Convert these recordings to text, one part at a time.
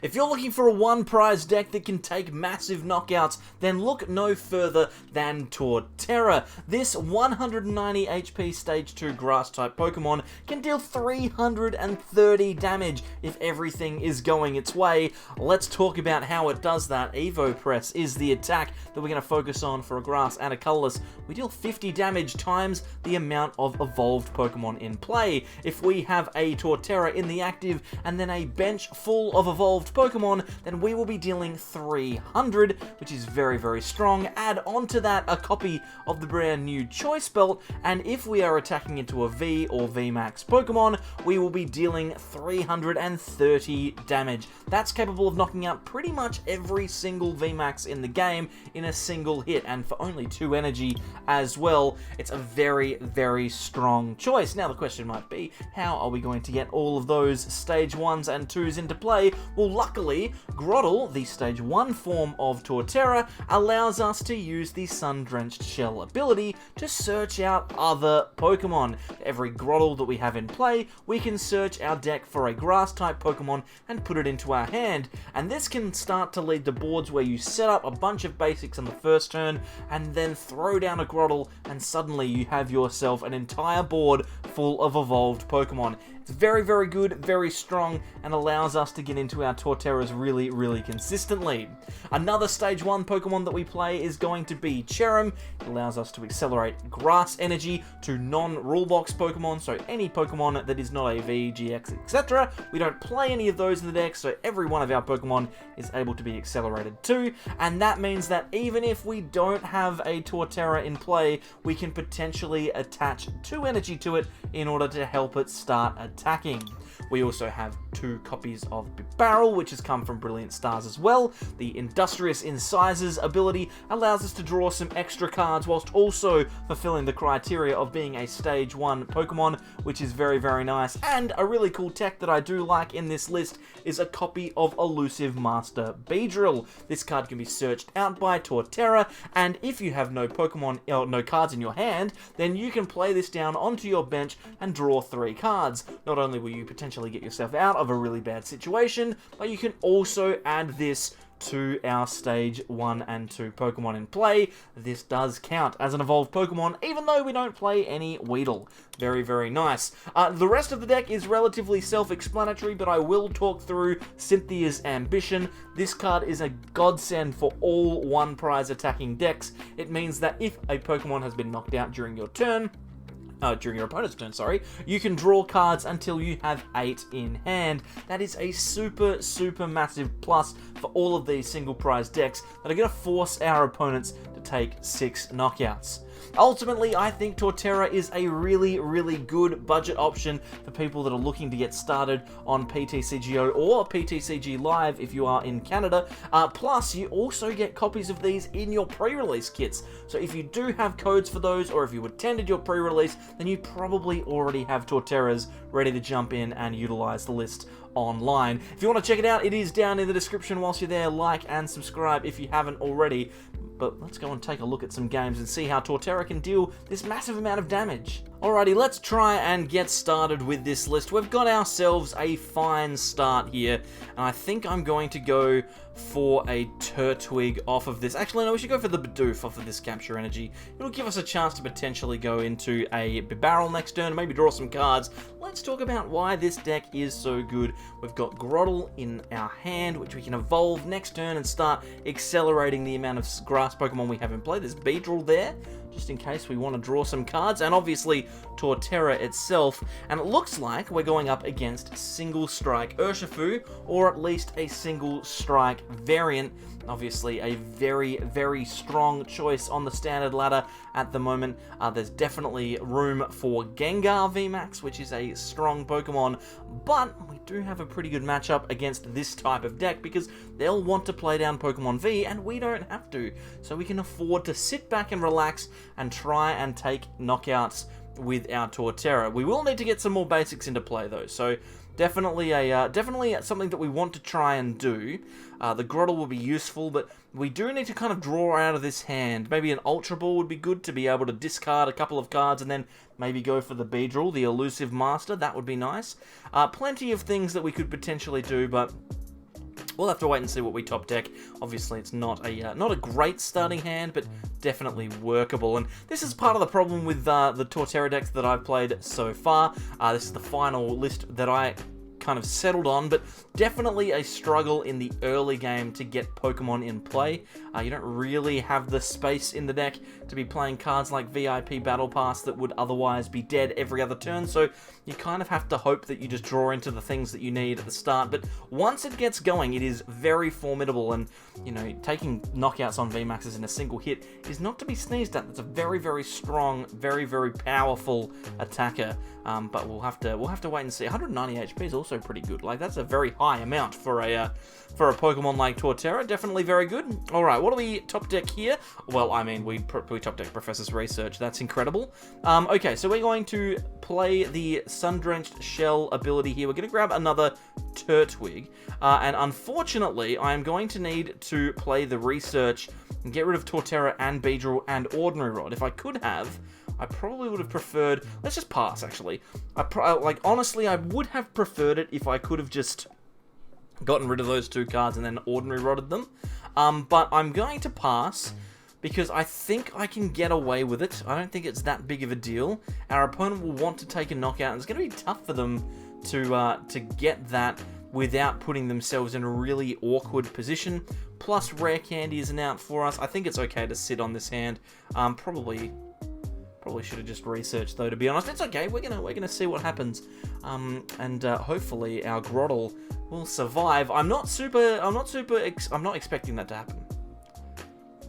If you're looking for a one-prize deck that can take massive knockouts, then look no further than Torterra. This 190 HP Stage 2 Grass-type Pokemon can deal 330 damage if everything is going its way. Let's talk about how it does that. Evo Press is the attack that we're going to focus on for a Grass and a Colorless. We deal 50 damage times the amount of evolved Pokemon in play. If we have a Torterra in the active and then a bench full of evolved Pokemon, then we will be dealing 300, which is very, very strong. Add onto that a copy of the brand new Choice Belt, and if we are attacking into a V or VMAX Pokemon, we will be dealing 330 damage. That's capable of knocking out pretty much every single VMAX in the game in a single hit, and for only 2 energy as well. It's a very, very strong choice. Now the question might be, how are we going to get all of those stage 1s and 2s into play? Well, luckily, Grotle, the stage 1 form of Torterra, allows us to use the Sun-Drenched Shell ability to search out other Pokemon. Every Grotle that we have in play, we can search our deck for a Grass-type Pokemon and put it into our hand. And this can start to lead to boards where you set up a bunch of basics on the first turn and then throw down a Grotle, and suddenly you have yourself an entire board full of evolved Pokemon. It's very, very good, very strong, and allows us to get into our Torterras really, really consistently. Another Stage 1 Pokemon that we play is going to be Cherrim. It allows us to accelerate Grass energy to non-rulebox Pokemon, so any Pokemon that is not a V, GX, etc. We don't play any of those in the deck, so every one of our Pokemon is able to be accelerated too, and that means that even if we don't have a Torterra in play, we can potentially attach 2 energy to it in order to help it start attacking. We also have 2 copies of Bibarel, which has come from Brilliant Stars as well. The Industrious Incisors ability allows us to draw some extra cards whilst also fulfilling the criteria of being a Stage 1 Pokemon, which is very, very nice. And a really cool tech that I do like in this list is a copy of Elusive Master Beedrill. This card can be searched out by Torterra, and if you have no Pokemon, no cards in your hand, then you can play this down onto your bench and draw 3 cards. Not only will you potentially get yourself out of a really bad situation, but you can also add this to our Stage 1 and 2 Pokemon in play. This does count as an evolved Pokemon, even though we don't play any Weedle. Very, very nice. The rest of the deck is relatively self-explanatory, but I will talk through Cynthia's Ambition. This card is a godsend for all one-prize attacking decks. It means that if a Pokemon has been knocked out during your turn, during your opponent's turn, sorry, you can draw cards until you have 8 in hand. That is a super, super massive plus for all of these single prize decks that are going to force our opponents to take 6 knockouts. Ultimately, I think Torterra is a really, really good budget option for people that are looking to get started on PTCGO or PTCG Live if you are in Canada. Plus, you also get copies of these in your pre-release kits. So if you do have codes for those, or if you attended your pre-release, then you probably already have Torterras ready to jump in and utilize the list online. If you want to check it out, it is down in the description. Whilst you're there, like and subscribe if you haven't already. But let's go and take a look at some games and see how Torterra can deal this massive amount of damage. Alrighty, let's try and get started with this list. We've got ourselves a fine start here, and I think I'm going to go for a Turtwig off of this. Actually, no, we should go for the Bidoof off of this Capture Energy. It'll give us a chance to potentially go into a Bibarel next turn, maybe draw some cards. Let's talk about why this deck is so good. We've got Grotle in our hand, which we can evolve next turn and start accelerating the amount of grass Pokemon we have in play. There's Beedrill there, just in case we want to draw some cards, and obviously Torterra itself. And it looks like we're going up against Single Strike Urshifu, or at least a Single Strike variant. Obviously a very, very strong choice on the standard ladder at the moment. There's definitely room for Gengar VMAX, which is a strong Pokemon, but we do have a pretty good matchup against this type of deck because they'll want to play down Pokemon V and we don't have to. So we can afford to sit back and relax and try and take knockouts with our Torterra. We will need to get some more basics into play though, so definitely something that we want to try and do. The Grotle will be useful, but we do need to kind of draw out of this hand. Maybe an Ultra Ball would be good to be able to discard a couple of cards and then maybe go for the Beedrill, the Elusive Master. That would be nice. Plenty of things that we could potentially do, but We'll have to wait and see what we top deck. Obviously, it's not a great starting hand, but definitely workable. And this is part of the problem with the Torterra decks that I've played so far. This is the final list that I kind of settled on, but definitely a struggle in the early game to get Pokemon in play. You don't really have the space in the deck to be playing cards like VIP Battle Pass that would otherwise be dead every other turn, so you kind of have to hope that you just draw into the things that you need at the start. But once it gets going, it is very formidable, and you know, taking knockouts on VMAXs in a single hit is not to be sneezed at. It's a very, very strong, very, very powerful attacker. But we'll have to wait and see. 190 HP is also pretty good. Like, that's a very high amount for a Pokemon like Torterra. Definitely very good. All right, what do we top deck here? Well, I mean, we top deck Professor's Research. That's incredible. Okay, so we're going to play the Sun-Drenched Shell ability here. We're going to grab another Turtwig, and unfortunately, I am going to need to play the Research and get rid of Torterra and Beedrill and Ordinary Rod. If I could have, I probably would have preferred... Let's just pass, actually. Like, honestly, I would have preferred it if I could have just gotten rid of those two cards and then Ordinary Rodded them. But I'm going to pass because I think I can get away with it. I don't think it's that big of a deal. Our opponent will want to take a knockout, and it's going to be tough for them to get that without putting themselves in a really awkward position. Plus, Rare Candy isn't out for us. I think it's okay to sit on this hand. Probably should have just researched, though, to be honest. It's okay. We're gonna see what happens, and hopefully our Grotle will survive. I'm not expecting that to happen.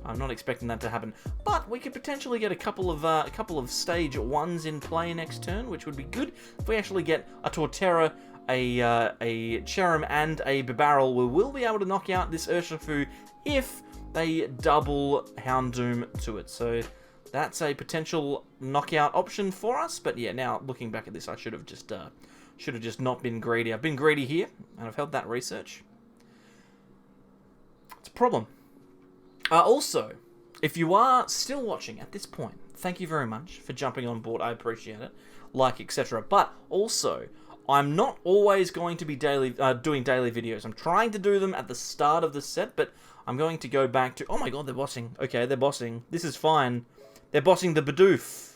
I'm not expecting that to happen, but we could potentially get a couple of stage 1s in play next turn, which would be good. If we actually get a Torterra, a Cherrim, and a Bibarel, we will be able to knock out this Urshifu if they double Houndoom to it. So that's a potential knockout option for us. But yeah, now looking back at this, I should have just not been greedy. I've been greedy here, and I've held that Research. It's a problem. Also, if you are still watching at this point, thank you very much for jumping on board. I appreciate it. Like, etc. But also, I'm not always going to be doing daily videos. I'm trying to do them at the start of the set, but I'm going to go back to... Oh my god, they're bossing. Okay, they're bossing. This is fine. They're bossing the Bidoof.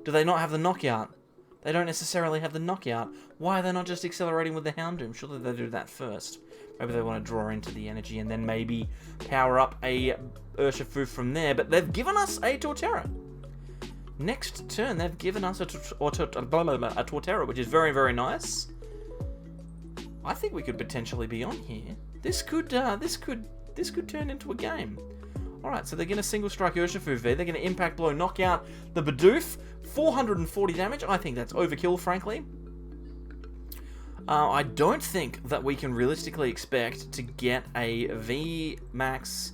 Do they not have the knockout? They don't necessarily have the knockout. Why are they not just accelerating with the Houndoom? Surely they do that first. Maybe they want to draw into the energy and then maybe power up a Urshifu from there. But they've given us a Torterra. Next turn, they've given us a Torterra, which is very, very nice. I think we could potentially be on here. This could turn into a game. Alright, so they're going to single strike Urshifu V. They're going to impact blow, knock out the Bidoof. 440 damage. I think that's overkill, frankly. I don't think that we can realistically expect to get a VMAX...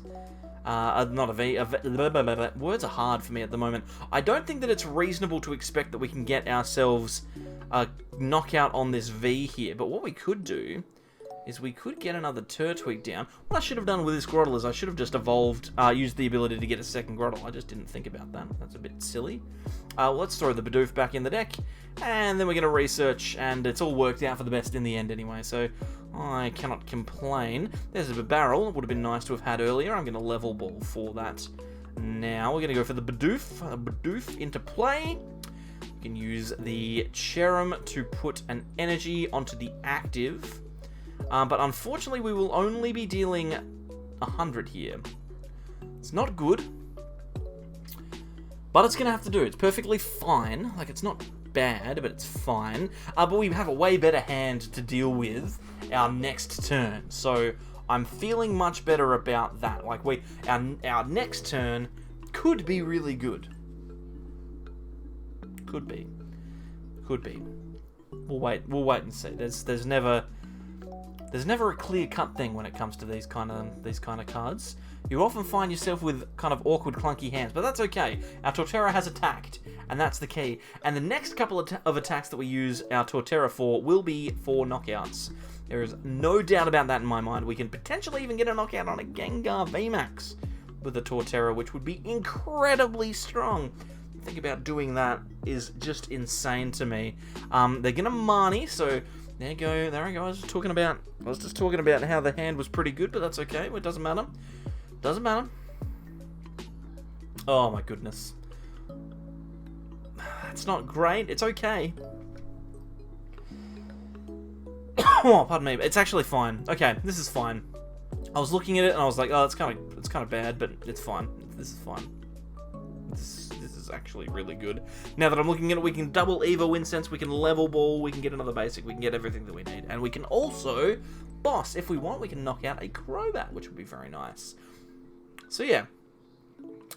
words are hard for me at the moment. I don't think that it's reasonable to expect that we can get ourselves a knockout on this V here. But what we could do is we could get another Turtwig down. What I should have done with this Grotle is I should have just used the ability to get a second Grotle. I just didn't think about that. That's a bit silly. Let's throw the Bidoof back in the deck, and then we're going to research, and it's all worked out for the best in the end anyway, so I cannot complain. There's a Bibarel. It would have been nice to have had earlier. I'm going to level ball for that. Now we're going to go for the Bidoof into play. We can use the Cherrim to put an energy onto the active. But unfortunately, we will only be dealing 100 here. It's not good, but it's going to have to do. It's perfectly fine. Like, it's not bad, but it's fine. But we have a way better hand to deal with our next turn. So I'm feeling much better about that. Like, our next turn could be really good. Could be. We'll wait and see. There's never a clear-cut thing when it comes to these kind of cards. You often find yourself with kind of awkward, clunky hands, but that's okay. Our Torterra has attacked, and that's the key. And the next couple of attacks that we use our Torterra for will be for knockouts. There is no doubt about that in my mind. We can potentially even get a knockout on a Gengar VMAX with a Torterra, which would be incredibly strong. Think about doing that is just insane to me. They're going to Marnie, so There you go. There we go. I was just talking about how the hand was pretty good, but that's okay. It doesn't matter. Doesn't matter. Oh my goodness. It's not great. It's okay. Oh, pardon me. It's actually fine. Okay, this is fine. I was looking at it and I was like, oh, it's kind of bad, but it's fine. This is fine. This is actually really good. Now that I'm looking at it, we can double Evo Incense, we can level ball, we can get another basic, we can get everything that we need, and we can also boss. If we want, we can knock out a Crobat, which would be very nice. So yeah.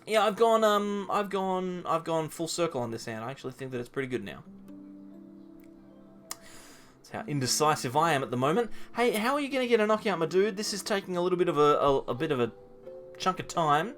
Yeah, I've gone full circle on this hand. I actually think that it's pretty good now. That's how indecisive I am at the moment. Hey, how are you going to get a knockout, my dude? This is taking a little bit of a chunk of time.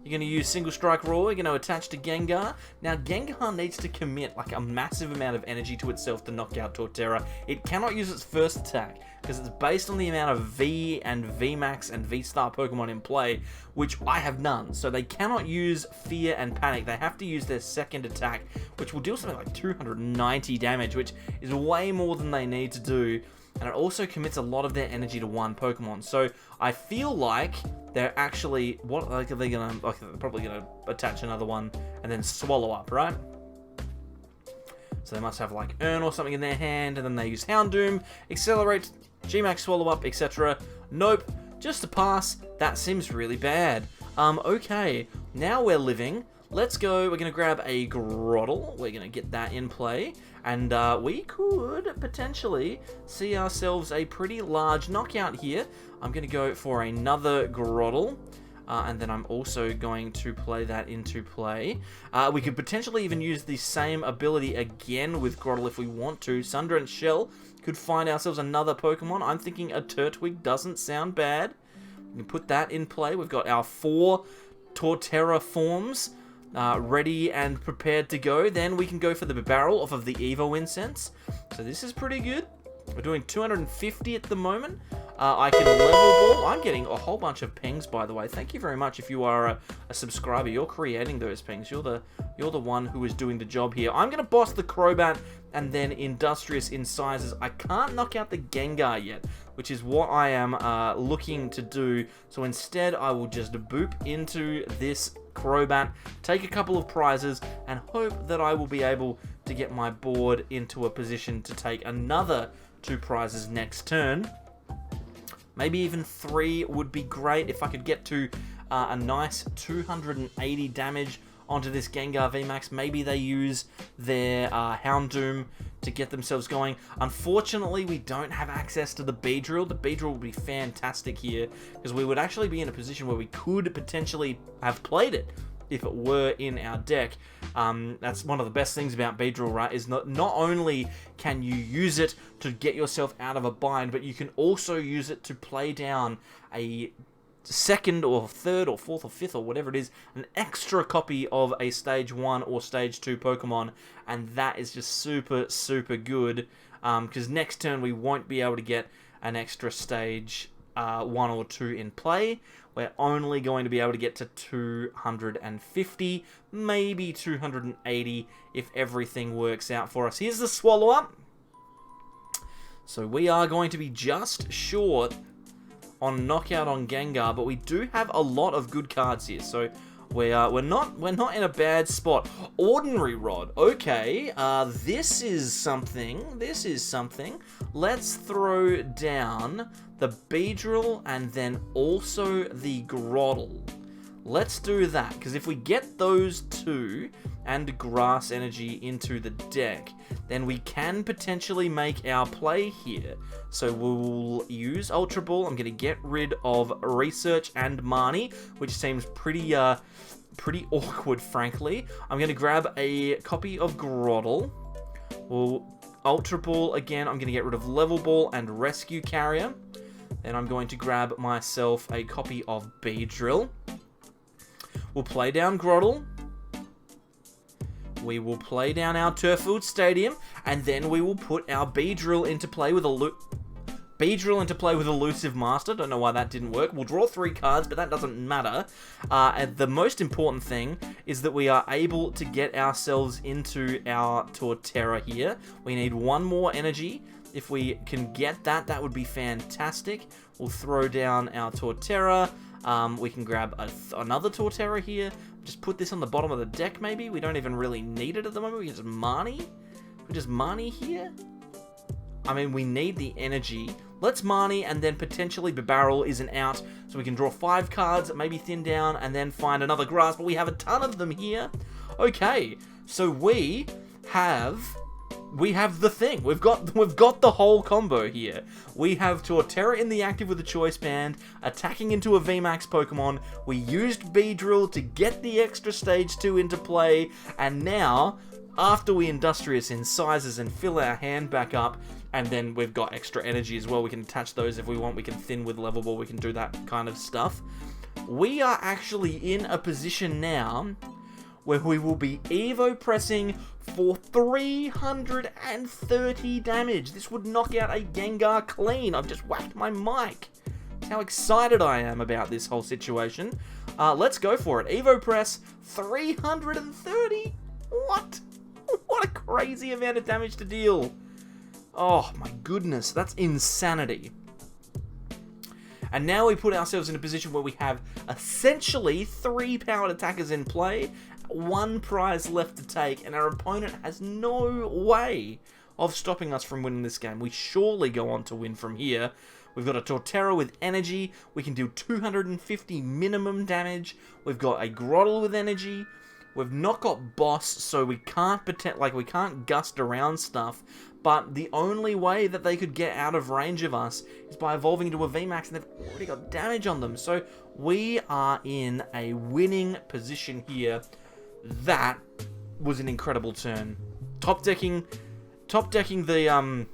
You're going to use Single Strike Raw, you're going to attach to Gengar. Now, Gengar needs to commit like a massive amount of energy to itself to knock out Torterra. It cannot use its first attack, because it's based on the amount of V and VMAX and V-Star Pokemon in play, which I have none. So they cannot use Fear and Panic. They have to use their second attack, which will deal something like 290 damage, which is way more than they need to do. And it also commits a lot of their energy to one Pokemon. So I feel like they're actually, what like are they gonna, like they're probably gonna attach another one and then swallow up, right? So they must have like Urn or something in their hand, and then they use Houndoom, Accelerate, G-Max Swallow Up, etc. Nope, just a pass. That seems really bad. Okay, now we're living. Let's go. We're gonna grab a Grotle. We're gonna get that in play. And we could potentially see ourselves a pretty large knockout here. I'm going to go for another Grotle. And then I'm also going to play that into play. We could potentially even use the same ability again with Grotle if we want to. Sundra and Shell could find ourselves another Pokemon. I'm thinking a Turtwig doesn't sound bad. We can put that in play. We've got our 4 Torterra forms. Ready and prepared to go. Then we can go for the Bibarel off of the Evo Incense. So this is pretty good. We're doing 250 at the moment. I can level ball. I'm getting a whole bunch of pings, by the way. Thank you very much if you are a subscriber. You're creating those pings. You're the one who is doing the job here. I'm going to boss the Crobat and then Industrious Incisors. I can't knock out the Gengar yet, which is what I am looking to do. So instead, I will just boop into this Crobat, take a couple of prizes, and hope that I will be able to get my board into a position to take another 2 prizes next turn. Maybe even 3 would be great if I could get to a nice 280 damage onto this Gengar VMAX. Maybe they use their Houndoom to get themselves going. Unfortunately, we don't have access to the Beedrill. The Beedrill would be fantastic here, because we would actually be in a position where we could potentially have played it if it were in our deck. That's one of the best things about Beedrill, right, is not only can you use it to get yourself out of a bind, but you can also use it to play down a second or third or fourth or fifth or whatever it is, an extra copy of a stage 1 or stage 2 Pokemon, and that is just super, super good, because next turn we won't be able to get an extra stage 1 or 2 in play. We're only going to be able to get to 250, maybe 280 if everything works out for us. Here's the Swallow Up. So we are going to be just short on knockout on Gengar, but we do have a lot of good cards here, so we're not in a bad spot. Ordinary Rod, okay, this is something. Let's throw down the Beedrill and then also the Grotle. Let's do that, because if we get those 2 and Grass Energy into the deck, then we can potentially make our play here. So we'll use Ultra Ball. I'm going to get rid of Research and Marnie, which seems pretty awkward, frankly. I'm going to grab a copy of Grotle. We'll Ultra Ball again. I'm going to get rid of Level Ball and Rescue Carrier. Then I'm going to grab myself a copy of Beedrill. We'll play down Grotle. We will play down our Turffield Stadium, and then we will put our Beedrill into play with Elusive Master. Don't know why that didn't work. We'll draw 3 cards, but that doesn't matter. And the most important thing is that we are able to get ourselves into our Torterra here. We need 1 more energy If we can get that, that would be fantastic. We'll throw down our Torterra. We can grab another Torterra here. Just put this on the bottom of the deck, maybe. We don't even really need it at the moment. We can just Marnie. We just Marnie here. I mean, we need the energy. Let's Marnie, and then potentially Bibarel is an out, so we can draw 5 cards, maybe thin down, and then find another grass, but we have a ton of them here. Okay, so we have the thing. We've got the whole combo here. We have Torterra in the active with a Choice Band, attacking into a VMAX Pokemon. We used Beedrill to get the extra stage 2 into play, and now, after we Industrious in sizes and fill our hand back up, and then we've got extra energy as well. We can attach those if we want. We can thin with Level Ball. We can do that kind of stuff. We are actually in a position now where we will be Evo pressing for 330 damage. This would knock out a Gengar clean. I've just whacked my mic. That's how excited I am about this whole situation. Let's go for it. Evo press 330. What? What a crazy amount of damage to deal. Oh my goodness, that's insanity. And now we put ourselves in a position where we have essentially 3 powered attackers in play, 1 prize left to take, and our opponent has no way of stopping us from winning this game. We surely go on to win from here. We've got a Torterra with energy. We can do 250 minimum damage. We've got a Grotle with energy. We've not got Boss, so we can't we can't gust around stuff. But the only way that they could get out of range of us is by evolving into a VMAX, and they've already got damage on them. So we are in a winning position here. That was an incredible turn. Top decking the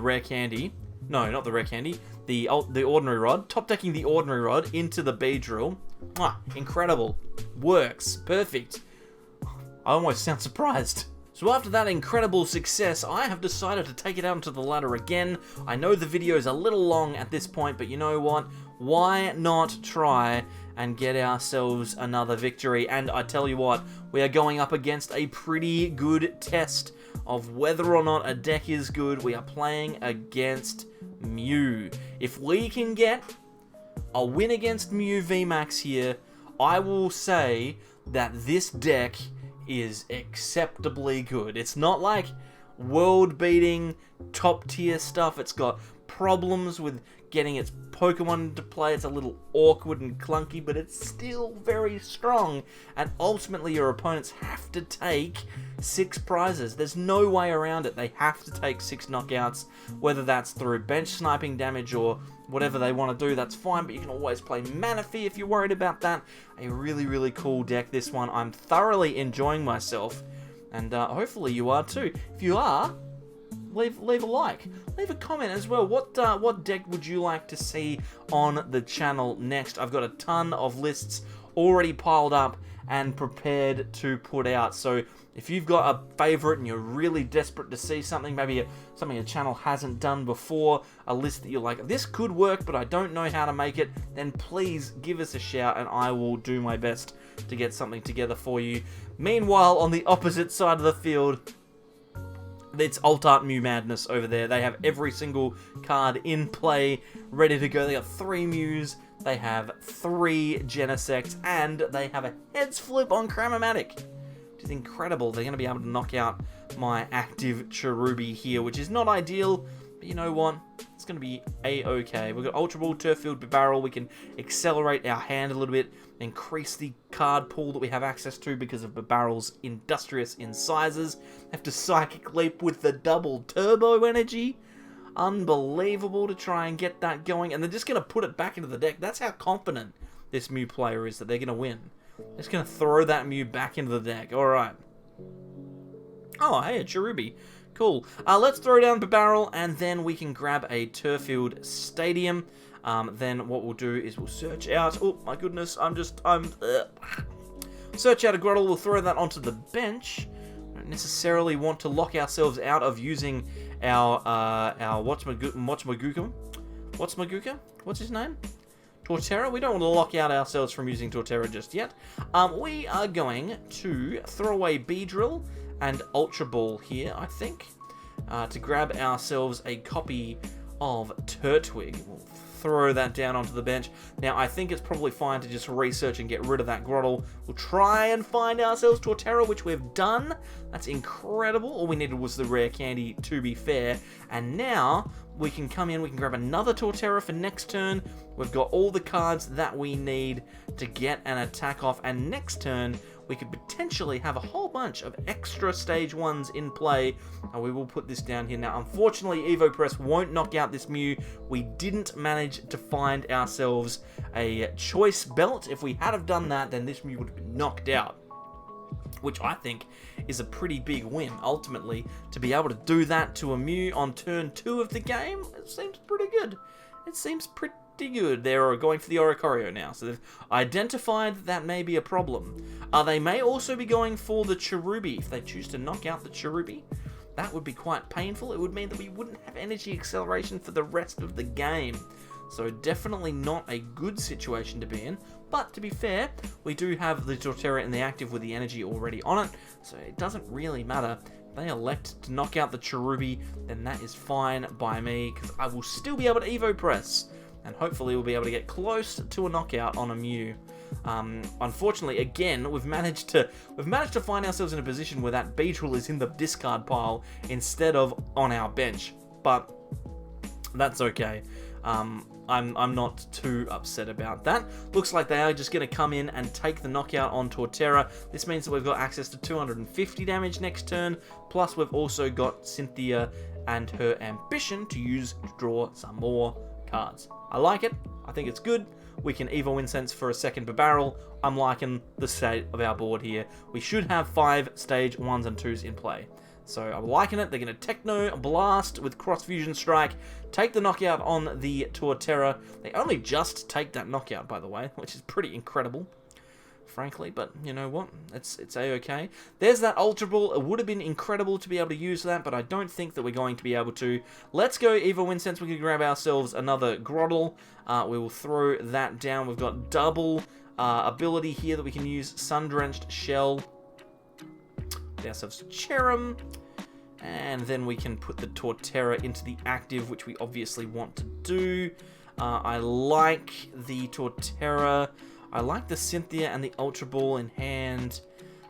Rare Candy. No, not the Rare Candy. The Ordinary Rod. Top decking the Ordinary Rod into the Beedrill. Incredible. Works. Perfect. I almost sound surprised. So after that incredible success, I have decided to take it out onto the ladder again. I know the video is a little long at this point, but you know what? Why not try and get ourselves another victory? And I tell you what, we are going up against a pretty good test of whether or not a deck is good. We are playing against Mew. If we can get a win against Mew VMAX here, I will say that this deck is acceptably good. It's not like world-beating, top-tier stuff. It's got problems with getting its Pokemon into play. It's a little awkward and clunky, but it's still very strong. And ultimately, your opponents have to take 6 prizes. There's no way around it. They have to take 6 knockouts, whether that's through bench sniping damage or whatever they want to do, that's fine, but you can always play Manaphy if you're worried about that. A really, really cool deck, this one. I'm thoroughly enjoying myself, and hopefully you are too. If you are, leave a like. Leave a comment as well. What deck would you like to see on the channel next? I've got a ton of lists already piled up and prepared to put out, so if you've got a favorite and you're really desperate to see something, maybe something a channel hasn't done before, a list that you're like, this could work, but I don't know how to make it, then please give us a shout and I will do my best to get something together for you. Meanwhile, on the opposite side of the field, it's Alt Art Mew Madness over there. They have every single card in play, ready to go. They got 3 Mews, they have 3 Genesects, and they have a Heads Flip on Cramomatic, which is incredible. They're going to be able to knock out my active Cherubi here, which is not ideal, but you know what? It's going to be a-okay. We've got Ultra Ball, Turffield, Bibarel. We can accelerate our hand a little bit, increase the card pool that we have access to because of Bibarel's Industrious Incisors. Have to Psychic Leap with the double turbo energy. Unbelievable to try and get that going, and they're just going to put it back into the deck. That's how confident this Mew player is that they're going to win. They're just going to throw that Mew back into the deck. Alright. Oh, hey, a Cherubi. Cool. Let's throw down Bibarel, and then we can grab a Turffield Stadium. Then what we'll do is we'll search out... Oh, my goodness. Search out a Grotle. We'll throw that onto the bench. Don't necessarily want to lock ourselves out of using our What's-my-gooka? What's his name? Torterra. We don't want to lock out ourselves from using Torterra just yet. We are going to throw away Beedrill and Ultra Ball here, I think. to grab ourselves a copy of Turtwig. We'll throw that down onto the bench. Now, I think it's probably fine to just research and get rid of that Grotle. We'll try and find ourselves Torterra, which we've done. That's incredible. All we needed was the rare candy, to be fair. And now, we can come in, we can grab another Torterra for next turn. We've got all the cards that we need to get an attack off. And next turn, we could potentially have a whole bunch of extra stage 1s in play. We will put this down here. Now, unfortunately, EvoPress won't knock out this Mew. We didn't manage to find ourselves a Choice Belt. If we had have done that, then this Mew would have been knocked out, which I think is a pretty big win. Ultimately, to be able to do that to a Mew on turn 2 of the game, it seems pretty good. It seems pretty good. They're going for the Oricorio now, so they've identified that may be a problem. They may also be going for the Cherubi. If they choose to knock out the Cherubi, that would be quite painful. It would mean that we wouldn't have energy acceleration for the rest of the game. So definitely not a good situation to be in. But to be fair, we do have the Torterra in the active with the energy already on it, so it doesn't really matter. If they elect to knock out the Cherubi, then that is fine by me, because I will still be able to EvoPress. And hopefully we'll be able to get close to a knockout on a Mew. Unfortunately, again, we've managed to find ourselves in a position where that Beedrill is in the discard pile instead of on our bench. But that's okay. I'm not too upset about that. Looks like they are just going to come in and take the knockout on Torterra. This means that we've got access to 250 damage next turn. Plus, we've also got Cynthia and her ambition to use to draw some more cards. I like it. I think it's good. We can Evo Incense for a second Bibarel. I'm liking the state of our board here. We should have 5 stage 1s and 2s in play. So I'm liking it. They're going to Techno Blast with Cross Fusion Strike. Take the knockout on the Torterra. They only just take that knockout, by the way, which is pretty incredible, frankly, but you know what? It's a-okay. There's that Ultra Ball. It would have been incredible to be able to use that, but I don't think that we're going to be able to. Let's go Evo Incense. We can grab ourselves another Grotle. We will throw that down. We've got double ability here that we can use. Sun-Drenched Shell. Get ourselves Cherrim. And then we can put the Torterra into the active, which we obviously want to do. I like the Torterra. I like the Cynthia and the Ultra Ball in hand.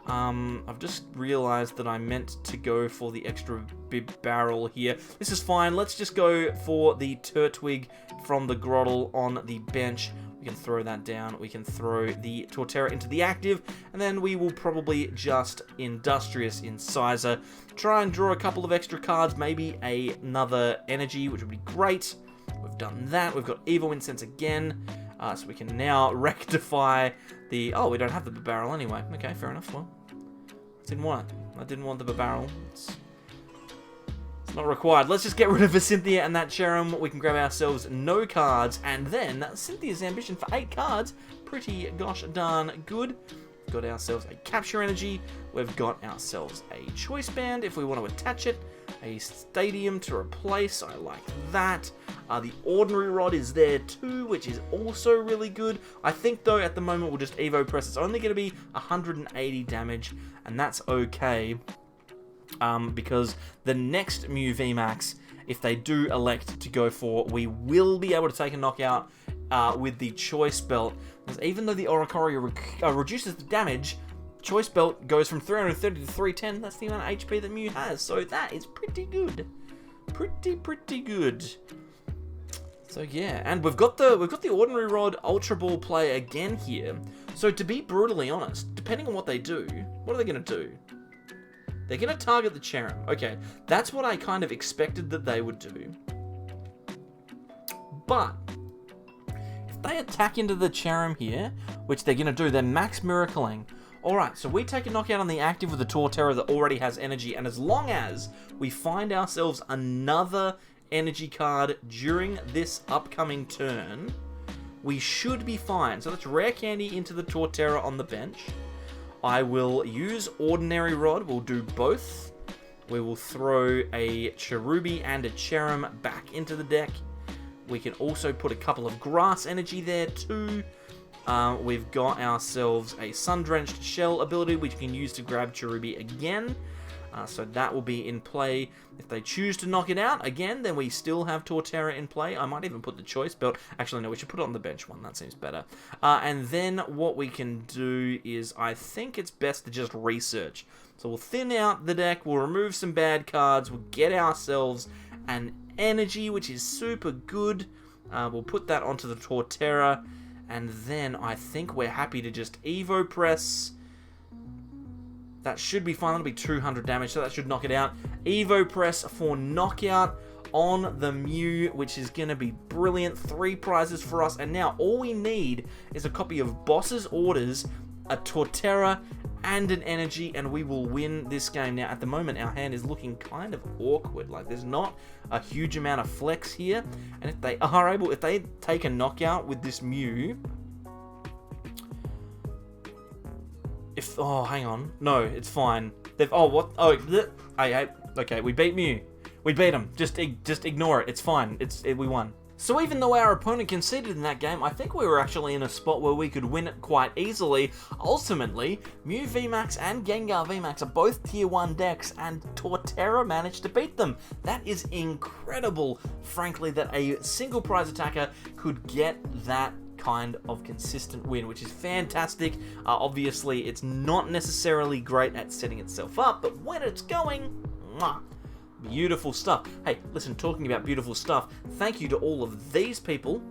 I've just realized that I meant to go for the extra Bibarel here. This is fine. Let's just go for the Turtwig from the Grotle on the bench. We can throw that down. We can throw the Torterra into the active. And then we will probably just Industrious Incisor. Try and draw a couple of extra cards. Maybe another energy, which would be great. We've done that. We've got Evo Incense again. So we can now rectify the... Oh, we don't have the Bibarel anyway. Okay, fair enough. Well, I didn't want the Bibarel. It's not required. Let's just get rid of the Cynthia and that Cherrim. We can grab ourselves no cards. And then Cynthia's ambition for 8 cards. Pretty gosh darn good. Got ourselves a Capture Energy. We've got ourselves a Choice Band if we want to attach it. A Stadium to replace. I like that. The Ordinary Rod is there too, which is also really good. I think, though, at the moment, we'll just EvoPress. It's only going to be 180 damage, and that's okay. Because the next Mew VMAX, if they do elect to go for, we will be able to take a knockout with the Choice Belt. Because even though the Oricorio reduces the damage, Choice Belt goes from 330 to 310. That's the amount of HP that Mew has. So that is pretty good. Pretty good. So yeah, and we've got the Ordinary Rod Ultra Ball play again here. So to be brutally honest, depending on what they do, what are they going to do? They're going to target the Cherrim. Okay, that's what I kind of expected that they would do. But if they attack into the Cherrim here, which they're going to do, they're max miracling. Alright, so we take a knockout on the active with the Torterra that already has energy, and as long as we find ourselves another energy card during this upcoming turn, we should be fine. So let's Rare Candy into the Torterra on the bench. I will use Ordinary Rod. We'll do both. We will throw a Cherubi and a Cherrim back into the deck. We can also put a couple of Grass Energy there too. We've got ourselves a Sun-Drenched Shell ability, which we can use to grab Cherubi again. So that will be in play. If they choose to knock it out, again, then we still have Torterra in play. I might even put the Choice Belt. Actually, no, we should put it on the bench one. That seems better. And then what we can do is, I think it's best to just research. So we'll thin out the deck, we'll remove some bad cards, we'll get ourselves an energy, which is super good. We'll put that onto the Torterra, and then I think we're happy to just Evo Press. That should be fine. That'll be 200 damage, so that should knock it out. Evo Press for knockout on the Mew, which is going to be brilliant. 3 prizes for us, and now all we need is a copy of Boss's Orders, a Torterra, and an energy, and we will win this game. Now, at the moment, our hand is looking kind of awkward. Like, there's not a huge amount of flex here, and if they are able, if they take a knockout with this Mew... oh, hang on. No, it's fine. They've... Oh, what? Oh, hey, okay, we beat Mew. We beat him. Just ignore it. It's fine. We won. So even though our opponent conceded in that game, I think we were actually in a spot where we could win it quite easily. Ultimately, Mew VMAX and Gengar VMAX are both Tier 1 decks, and Torterra managed to beat them. That is incredible, frankly, that a single prize attacker could get that kind of consistent win, which is fantastic. Obviously, it's not necessarily great at setting itself up, but when it's going, mwah, beautiful stuff. Hey, listen, talking about beautiful stuff, thank you to all of these people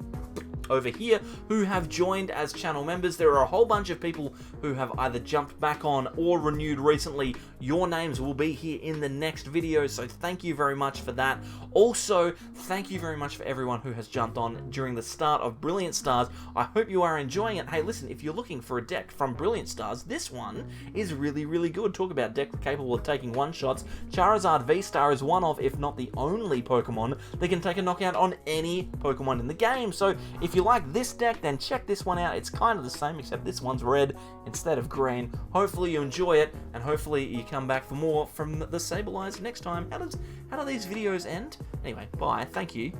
over here who have joined as channel members. There are a whole bunch of people who have either jumped back on or renewed recently. Your names will be here in the next video, so thank you very much for that. Also, thank you very much for everyone who has jumped on during the start of Brilliant Stars. I hope you are enjoying it. Hey, listen, if you're looking for a deck from Brilliant Stars, this one is really, really good. Talk about deck capable of taking one-shots. Charizard V-Star is one of, if not the only Pokemon that can take a knockout on any Pokemon in the game. So if you like this deck, then check this one out. It's kind of the same, except this one's red instead of green. Hopefully you enjoy it, and hopefully you come back for more from the Sableyes next time. How do these videos end? Anyway, bye. Thank you.